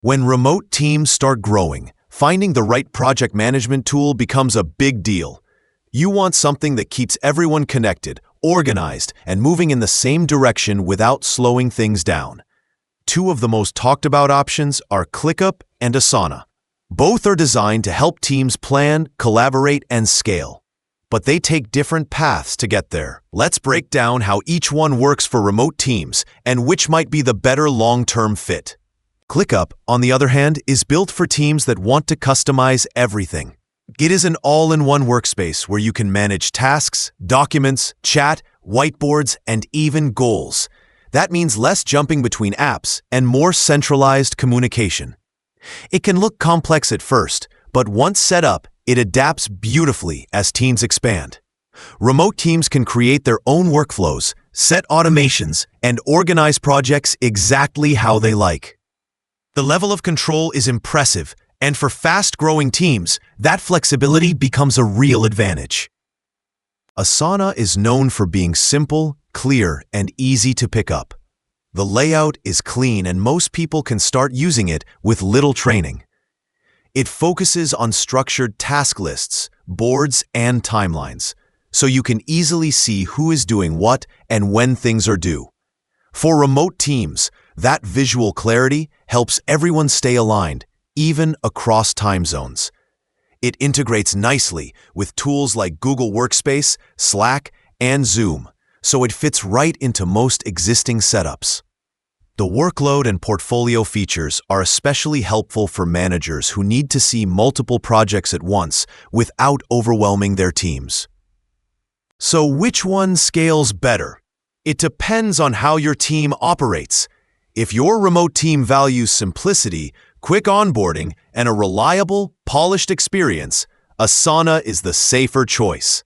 When remote teams start growing, finding the right project management tool becomes a big deal. You want something that keeps everyone connected, organized, and moving in the same direction without slowing things down. Two of the most talked about options are ClickUp and Asana. Both are designed to help teams plan, collaborate, and scale. But they take different paths to get there. Let's break down how each one works for remote teams and which might be the better long-term fit. ClickUp, on the other hand, is built for teams that want to customize everything. It is an all-in-one workspace where you can manage tasks, documents, chat, whiteboards, and even goals. That means less jumping between apps and more centralized communication. It can look complex at first, but once set up, it adapts beautifully as teams expand. Remote teams can create their own workflows, set automations, and organize projects exactly how they like. The level of control is impressive, and for fast-growing teams, that flexibility becomes a real advantage. Asana is known for being simple, clear, and easy to pick up. The layout is clean and most people can start using it with little training. It focuses on structured task lists, boards, and timelines, so you can easily see who is doing what and when things are due. For remote teams, that visual clarity helps everyone stay aligned, even across time zones. It integrates nicely with tools like Google Workspace, Slack, and Zoom, so it fits right into most existing setups. The workload and portfolio features are especially helpful for managers who need to see multiple projects at once without overwhelming their teams. So which one scales better? It depends on how your team operates. If your remote team values simplicity, quick onboarding, and a reliable, polished experience, Asana is the safer choice.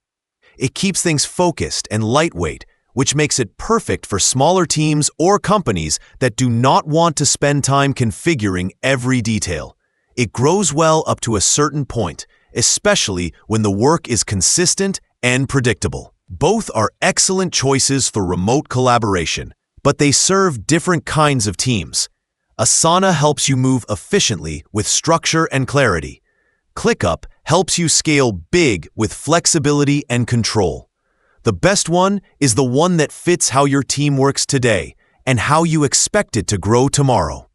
It keeps things focused and lightweight, which makes it perfect for smaller teams or companies that do not want to spend time configuring every detail. It grows well up to a certain point, especially when the work is consistent and predictable. Both are excellent choices for remote collaboration, but they serve different kinds of teams. Asana helps you move efficiently with structure and clarity. ClickUp helps you scale big with flexibility and control. The best one is the one that fits how your team works today and how you expect it to grow tomorrow.